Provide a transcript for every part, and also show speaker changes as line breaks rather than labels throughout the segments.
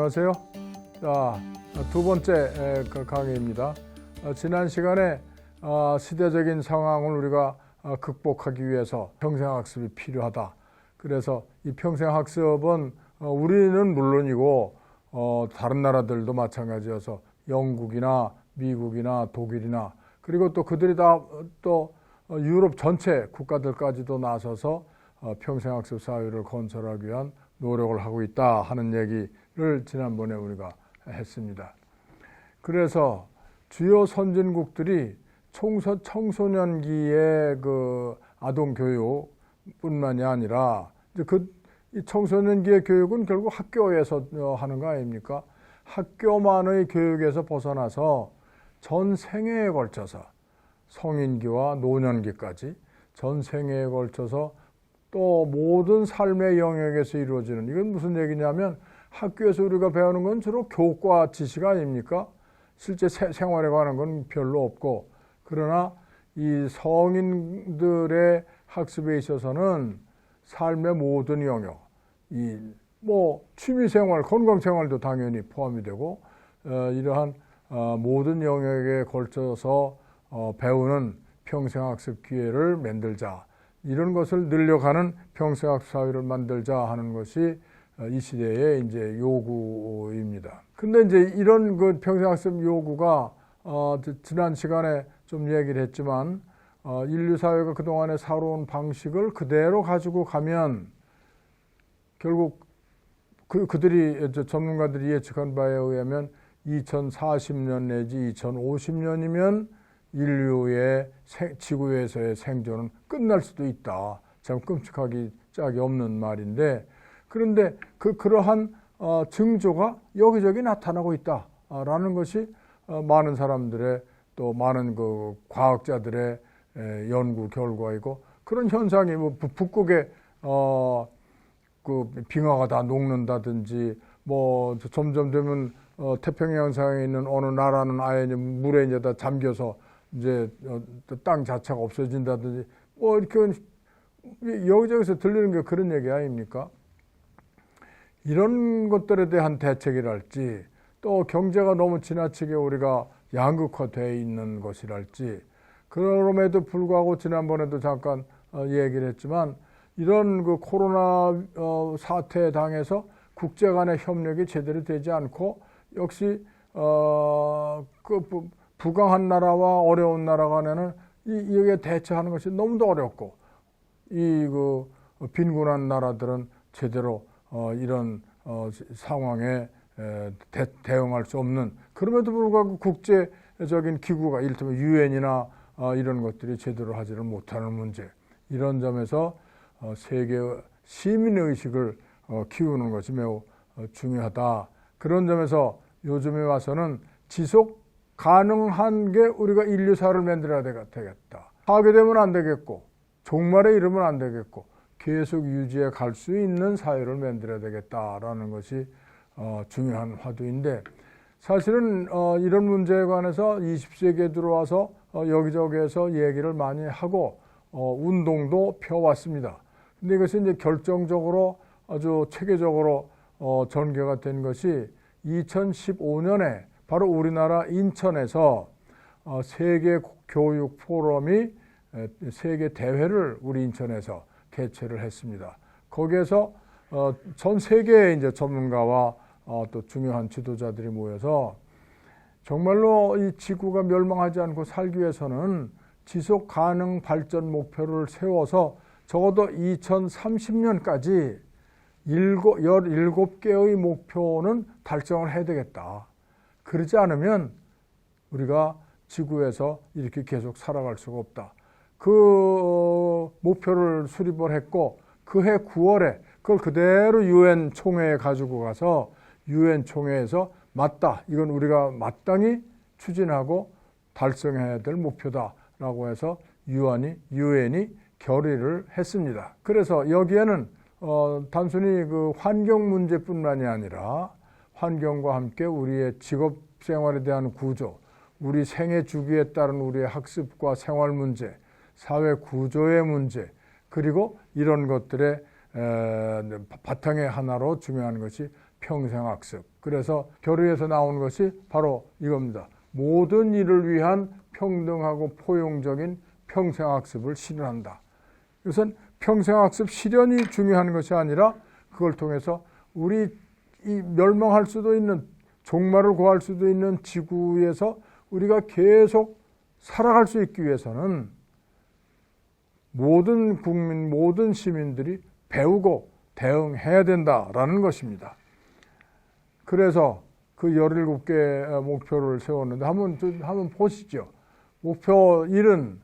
안녕하세요. 자, 두 번째 강의입니다. 지난 시간에 시대적인 상황을 우리가 극복하기 위해서 평생학습이 필요하다. 그래서 이 평생학습은 우리는 물론이고 다른 나라들도 마찬가지여서 영국이나 미국이나 독일이나 그리고 또 그들이 다 또 유럽 전체 국가들까지도 나서서 평생학습 사회를 건설하기 위한 노력을 하고 있다 하는 얘기를 지난번에 우리가 했습니다. 그래서 주요 선진국들이 청소년기의 그 아동 교육뿐만이 아니라 이제 이 청소년기의 교육은 결국 학교에서 하는 거 아닙니까? 학교만의 교육에서 벗어나서 전 생애에 걸쳐서 성인기와 노년기까지 전 생애에 걸쳐서 또 모든 삶의 영역에서 이루어지는, 이건 무슨 얘기냐면 학교에서 우리가 배우는 건 주로 교과 지식 아닙니까? 실제 생활에 관한 건 별로 없고, 그러나 이 성인들의 학습에 있어서는 삶의 모든 영역, 취미생활, 건강생활도 당연히 포함이 되고 이러한 모든 영역에 걸쳐서 배우는 평생학습 기회를 만들자, 이런 것을 늘려가는 평생학습 사회를 만들자 하는 것이 이 시대의 이제 요구입니다. 근데 이제 이런 그 평생학습 요구가 지난 시간에 좀 얘기를 했지만 인류 사회가 그동안에 살아온 방식을 그대로 가지고 가면 결국 그들이 전문가들이 예측한 바에 의하면 2040년 내지 2050년이면 인류의 지구에서의 생존은 끝날 수도 있다. 참 끔찍하기 짝이 없는 말인데, 그런데 그러한 징조가 여기저기 나타나고 있다라는 것이 많은 사람들의 또 많은 그 과학자들의 연구 결과이고, 그런 현상이 북극에 그 빙하가 다 녹는다든지 점점 되면 태평양상에 있는 어느 나라는 아예 이제 물에 이제 다 잠겨서 이제 땅 자체가 없어진다든지 이렇게 여기저기서 들리는 게 그런 얘기 아닙니까? 이런 것들에 대한 대책이랄지, 또 경제가 너무 지나치게 우리가 양극화되어 있는 것이랄지, 그럼에도 불구하고 지난번에도 잠깐 얘기를 했지만 이런 그 코로나 사태에 당해서 국제 간의 협력이 제대로 되지 않고, 역시 부강한 나라와 어려운 나라 간에는 이게 대처하는 것이 너무도 어렵고, 빈곤한 나라들은 제대로 이런 상황에 대응할 수 없는, 그럼에도 불구하고 국제적인 기구가 이를테면 유엔이나 이런 것들이 제대로 하지를 못하는 문제, 이런 점에서 세계 시민의식을 키우는 것이 매우 중요하다. 그런 점에서 요즘에 와서는 지속 가능한 게 우리가 인류사를 만들어야 되겠다. 파괴되면 안 되겠고, 종말에 이르면 안 되겠고, 계속 유지해 갈 수 있는 사회를 만들어야 되겠다라는 것이 중요한 화두인데, 사실은 이런 문제에 관해서 20세기에 들어와서 여기저기에서 얘기를 많이 하고 운동도 펴왔습니다. 근데 이것이 이제 결정적으로 아주 체계적으로 전개가 된 것이 2015년에 바로 우리나라 인천에서 세계 교육 포럼이 세계 대회를 우리 인천에서 개최를 했습니다. 거기에서 전 세계의 이제 전문가와 또 중요한 지도자들이 모여서 정말로 이 지구가 멸망하지 않고 살기 위해서는 지속 가능 발전 목표를 세워서 적어도 2030년까지 17개의 목표는 달성을 해야 되겠다. 그러지 않으면 우리가 지구에서 이렇게 계속 살아갈 수가 없다. 그 목표를 수립을 했고, 그해 9월에 그걸 그대로 유엔 총회에 가지고 가서 유엔 총회에서 맞다, 이건 우리가 마땅히 추진하고 달성해야 될 목표다라고 해서 유엔이 결의를 했습니다. 그래서 여기에는 단순히 그 환경 문제뿐만이 아니라 환경과 함께 우리의 직업 생활에 대한 구조, 우리 생애 주기에 따른 우리의 학습과 생활 문제, 사회 구조의 문제, 그리고 이런 것들의 바탕의 하나로 중요한 것이 평생학습. 그래서 결의에서 나온 것이 바로 이겁니다. 모든 일을 위한 평등하고 포용적인 평생학습을 실현한다. 이것은 평생학습 실현이 중요한 것이 아니라 그걸 통해서 우리 이 멸망할 수도 있는, 종말을 고할 수도 있는 지구에서 우리가 계속 살아갈 수 있기 위해서는 모든 국민, 모든 시민들이 배우고 대응해야 된다라는 것입니다. 그래서 그 17개 목표를 세웠는데 한번 보시죠. 목표 1은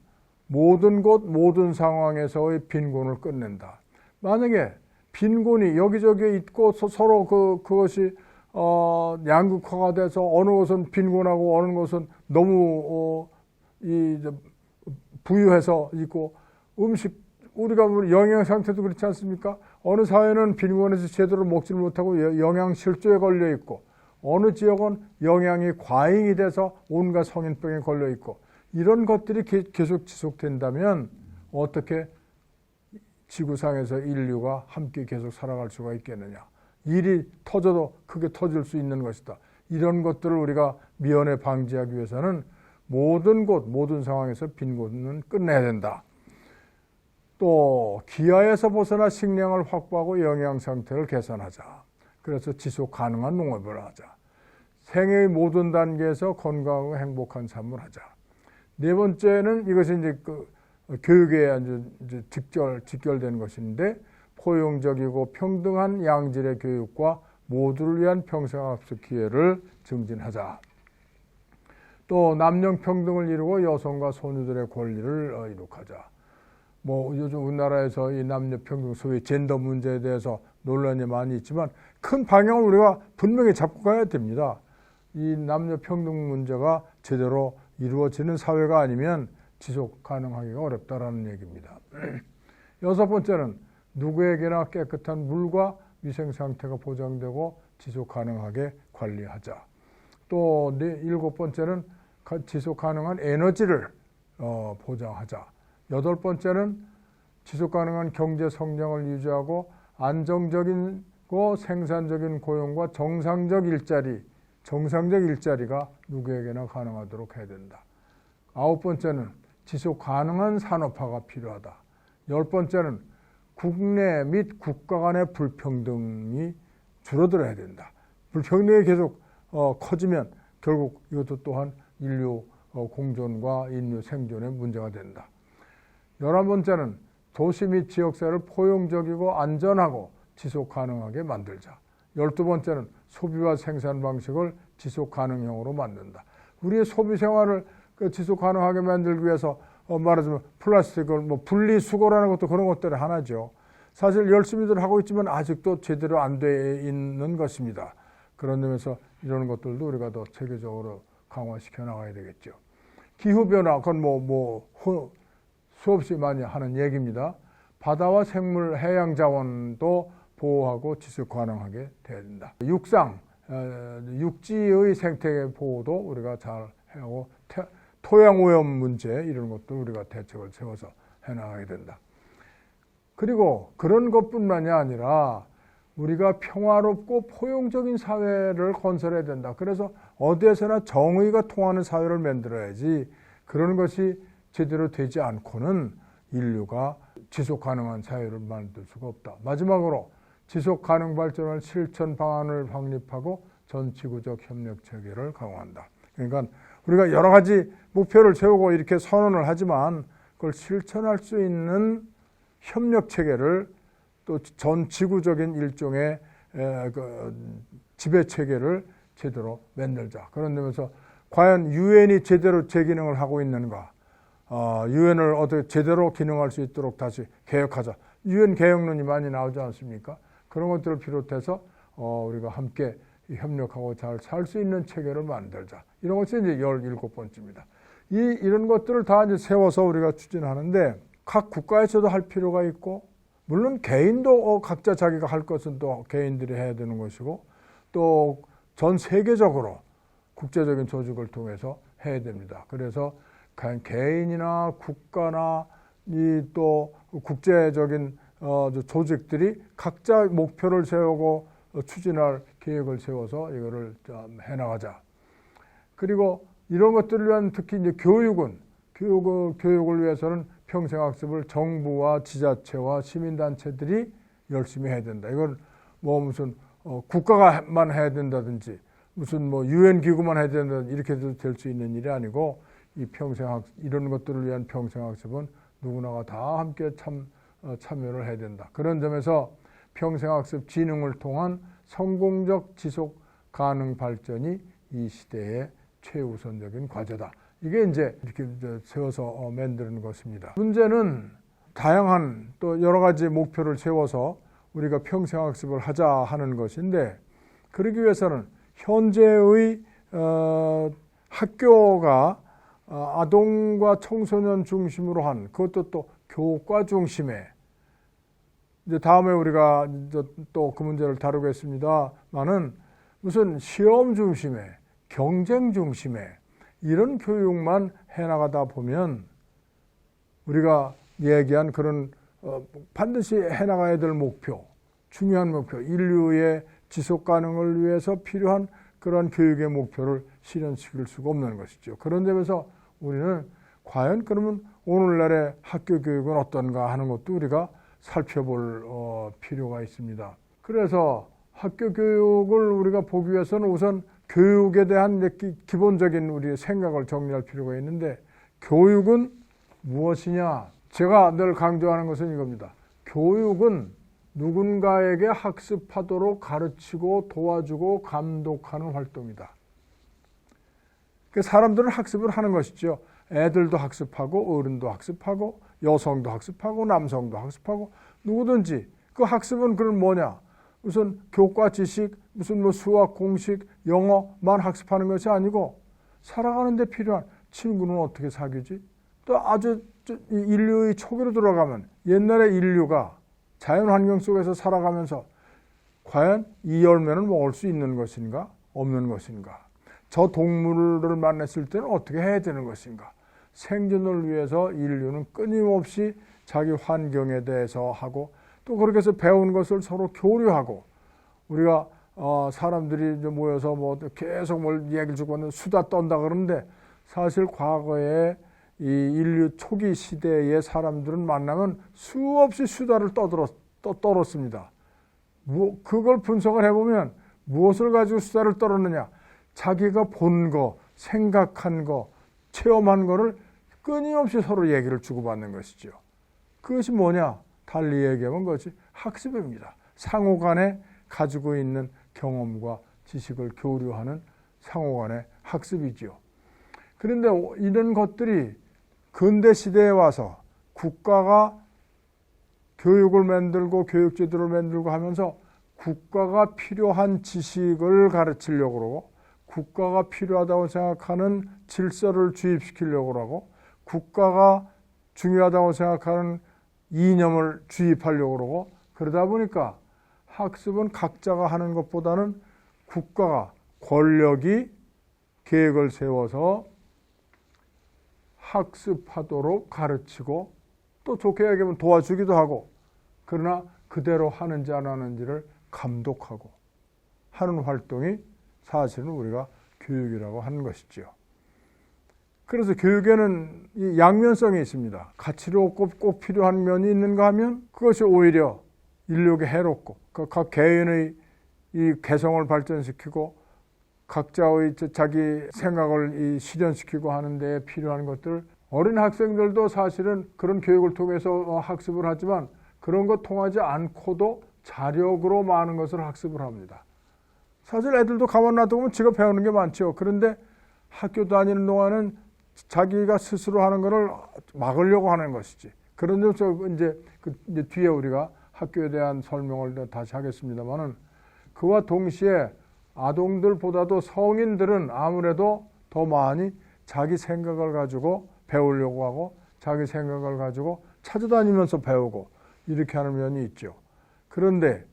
모든 곳, 모든 상황에서의 빈곤을 끝낸다. 만약에 빈곤이 여기저기 있고 서로 그것이 양극화가 돼서 어느 곳은 빈곤하고 어느 곳은 너무 부유해서 있고, 음식, 우리가 영양 상태도 그렇지 않습니까? 어느 사회는 빈곤해서 제대로 먹지를 못하고 영양실조에 걸려 있고, 어느 지역은 영양이 과잉이 돼서 온갖 성인병에 걸려 있고, 이런 것들이 계속 지속된다면 어떻게 지구상에서 인류가 함께 계속 살아갈 수가 있겠느냐. 일이 터져도 크게 터질 수 있는 것이다. 이런 것들을 우리가 미연에 방지하기 위해서는 모든 곳, 모든 상황에서 빈곤은 끝내야 된다. 또 기아에서 벗어나 식량을 확보하고 영양 상태를 개선하자. 그래서 지속 가능한 농업을 하자. 생애의 모든 단계에서 건강하고 행복한 삶을 하자. 네 번째는 이것이 이제 교육에 아주 직결된 것인데, 포용적이고 평등한 양질의 교육과 모두를 위한 평생학습 기회를 증진하자. 또 남녀 평등을 이루고 여성과 소녀들의 권리를 이룩하자. 요즘 우리나라에서 이 남녀 평등, 소위 젠더 문제에 대해서 논란이 많이 있지만 큰 방향을 우리가 분명히 잡고 가야 됩니다. 이 남녀 평등 문제가 제대로 이루어지는 사회가 아니면 지속 가능하기가 어렵다라는 얘기입니다. 여섯 번째는 누구에게나 깨끗한 물과 위생 상태가 보장되고 지속 가능하게 관리하자. 또 일곱 번째는 지속 가능한 에너지를 보장하자. 여덟 번째는 지속 가능한 경제 성장을 유지하고 안정적이고 생산적인 고용과 정상적 일자리가 누구에게나 가능하도록 해야 된다. 아홉 번째는 지속 가능한 산업화가 필요하다. 열 번째는 국내 및 국가 간의 불평등이 줄어들어야 된다. 불평등이 계속 커지면 결국 이것도 또한 인류 공존과 인류 생존의 문제가 된다. 11번째는 도시 및 지역사회를 포용적이고 안전하고 지속 가능하게 만들자. 12번째는 소비와 생산 방식을 지속 가능형으로 만든다. 우리의 소비 생활을 지속 가능하게 만들기 위해서 말하자면 플라스틱을 분리수거라는 것도 그런 것들이 하나죠. 사실 열심히들 하고 있지만 아직도 제대로 안 돼 있는 것입니다. 그런 점에서 이런 것들도 우리가 더 체계적으로 강화시켜 나가야 되겠죠. 기후변화, 그건 수없이 많이 하는 얘기입니다. 바다와 생물, 해양 자원도 보호하고 지속 가능하게 돼야 된다. 육지의 생태 보호도 우리가 잘 하고, 토양 오염 문제 이런 것도 우리가 대책을 세워서 해나가야 된다. 그리고 그런 것뿐만이 아니라 우리가 평화롭고 포용적인 사회를 건설해야 된다. 그래서 어디에서나 정의가 통하는 사회를 만들어야지, 그런 것이 제대로 되지 않고는 인류가 지속 가능한 사회를 만들 수가 없다. 마지막으로 지속 가능 발전을 실천 방안을 확립하고 전 지구적 협력 체계를 강화한다. 그러니까 우리가 여러 가지 목표를 세우고 이렇게 선언을 하지만 그걸 실천할 수 있는 협력 체계를, 또 전 지구적인 일종의 지배 체계를 제대로 만들자. 그런 점에서 과연 유엔이 제대로 제 기능을 하고 있는가, 유엔을 어떻게 제대로 기능할 수 있도록 다시 개혁하자. 유엔 개혁론이 많이 나오지 않습니까? 그런 것들을 비롯해서 우리가 함께 협력하고 잘 살 수 있는 체계를 만들자. 이런 것이 이제 17번째입니다. 이런 것들을 다 이제 세워서 우리가 추진하는데, 각 국가에서도 할 필요가 있고, 물론 개인도 각자 자기가 할 것은 또 개인들이 해야 되는 것이고, 또 전 세계적으로 국제적인 조직을 통해서 해야 됩니다. 그래서 개인이나 국가나 또 국제적인 조직들이 각자 목표를 세우고 추진할 계획을 세워서 이거를 좀 해나가자. 그리고 이런 것들을 위한 특히 이제 교육을 위해서는 평생학습을 정부와 지자체와 시민단체들이 열심히 해야 된다. 이건 뭐 무슨 국가가만 해야 된다든지 무슨 뭐 유엔 기구만 해야 된다 이렇게 해도 될 수 있는 일이 아니고 이 이런 것들을 위한 평생학습은 누구나가 다 함께 참여를 해야 된다. 그런 점에서 평생학습 진흥을 통한 성공적 지속 가능 발전이 이 시대의 최우선적인 과제다. 이게 이제 이렇게 세워서 만드는 것입니다. 문제는 다양한 또 여러 가지 목표를 세워서 우리가 평생학습을 하자 하는 것인데, 그러기 위해서는 현재의 학교가 아동과 청소년 중심으로 한, 그것도 또 교과 중심에, 이제 다음에 우리가 또 그 문제를 다루겠습니다만은 무슨 시험 중심에, 경쟁 중심에 이런 교육만 해나가다 보면 우리가 얘기한 그런 반드시 해나가야 될 목표, 중요한 목표, 인류의 지속 가능을 위해서 필요한 그런 교육의 목표를 실현시킬 수가 없는 것이죠. 그런 점에서 우리는 과연 그러면 오늘날의 학교 교육은 어떤가 하는 것도 우리가 살펴볼 필요가 있습니다. 그래서 학교 교육을 우리가 보기 위해서는 우선 교육에 대한 기본적인 우리의 생각을 정리할 필요가 있는데, 교육은 무엇이냐? 제가 늘 강조하는 것은 이겁니다. 교육은 누군가에게 학습하도록 가르치고 도와주고 감독하는 활동이다. 사람들은 학습을 하는 것이죠. 애들도 학습하고 어른도 학습하고 여성도 학습하고 남성도 학습하고 누구든지 그 학습은 그건 뭐냐? 무슨 교과 지식, 무슨 뭐 수학 공식, 영어만 학습하는 것이 아니고 살아가는 데 필요한 친구는 어떻게 사귀지? 또 아주 인류의 초기로 들어가면 옛날에 인류가 자연환경 속에서 살아가면서 과연 이 열매를 먹을 수 있는 것인가? 없는 것인가? 저 동물을 만났을 때는 어떻게 해야 되는 것인가? 생존을 위해서 인류는 끊임없이 자기 환경에 대해서 하고, 또 그렇게 해서 배운 것을 서로 교류하고, 우리가 사람들이 이제 모여서 뭐 계속 뭘 얘기를 주고 하는 수다 떤다 그러는데, 사실 과거에 이 인류 초기 시대의 사람들은 만나면 수없이 수다를 떨었습니다. 그걸 분석을 해보면 무엇을 가지고 수다를 떨었느냐? 자기가 본 거, 생각한 거, 체험한 거를 끊임없이 서로 얘기를 주고받는 것이죠. 그것이 뭐냐? 달리 얘기하면 그것이 학습입니다. 상호 간에 가지고 있는 경험과 지식을 교류하는 상호 간의 학습이지요. 그런데 이런 것들이 근대 시대에 와서 국가가 교육을 만들고 교육제도를 만들고 하면서 국가가 필요한 지식을 가르치려고 그러고, 국가가 필요하다고 생각하는 질서를 주입시키려고 하고, 국가가 중요하다고 생각하는 이념을 주입하려고 그러고, 그러다 보니까 학습은 각자가 하는 것보다는 국가가, 권력이 계획을 세워서 학습하도록 가르치고, 또 좋게 얘기하면 도와주기도 하고, 그러나 그대로 하는지 안 하는지를 감독하고 하는 활동이 사실은 우리가 교육이라고 하는 것이죠. 그래서 교육에는 이 양면성이 있습니다. 가치로 꼭 필요한 면이 있는가 하면 그것이 오히려 인류에게 해롭고, 각 개인의 이 개성을 발전시키고 각자의 자기 생각을 실현시키고 하는 데 필요한 것들, 어린 학생들도 사실은 그런 교육을 통해서 학습을 하지만 그런 것 통하지 않고도 자력으로 많은 것을 학습을 합니다. 사실 애들도 가만 놔두면 지가 배우는 게 많죠. 그런데 학교 다니는 동안은 자기가 스스로 하는 것을 막으려고 하는 것이지. 그런 점에서 이제 뒤에 우리가 학교에 대한 설명을 다시 하겠습니다만은, 그와 동시에 아동들보다도 성인들은 아무래도 더 많이 자기 생각을 가지고 배우려고 하고, 자기 생각을 가지고 찾아다니면서 배우고 이렇게 하는 면이 있죠. 그런데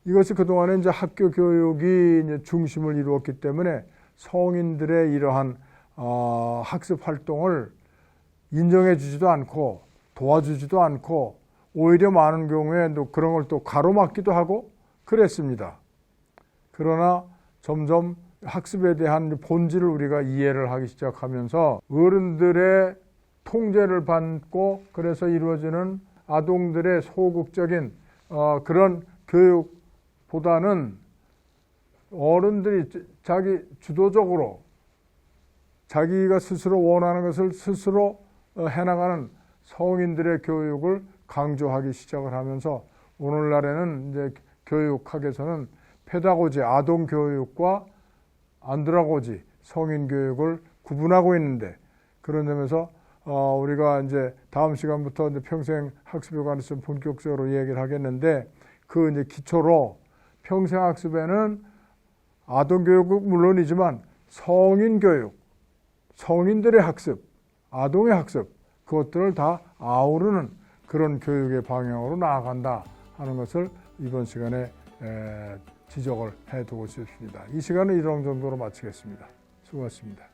이것이 그동안에 이제 학교 교육이 이제 중심을 이루었기 때문에 성인들의 이러한 학습 활동을 인정해 주지도 않고 도와주지도 않고, 오히려 많은 경우에 또 그런 걸 또 가로막기도 하고 그랬습니다. 그러나 점점 학습에 대한 본질을 우리가 이해를 하기 시작하면서 어른들의 통제를 받고 그래서 이루어지는 아동들의 소극적인 그런 교육보다는 어른들이 자기 주도적으로 자기가 스스로 원하는 것을 스스로 해나가는 성인들의 교육을 강조하기 시작을 하면서 오늘날에는 이제 교육학에서는 페다고지, 아동 교육과 안드라고지, 성인 교육을 구분하고 있는데 그런 점에서 우리가 이제 다음 시간부터 이제 평생 학습에 관해서 본격적으로 얘기를 하겠는데 그 이제 기초로 평생 학습에는 아동 교육은 물론이지만 성인 교육, 성인들의 학습, 아동의 학습 그것들을 다 아우르는 그런 교육의 방향으로 나아간다 하는 것을 이번 시간에 지적을 해두고 싶습니다. 이 시간은 이런 정도로 마치겠습니다. 수고하셨습니다.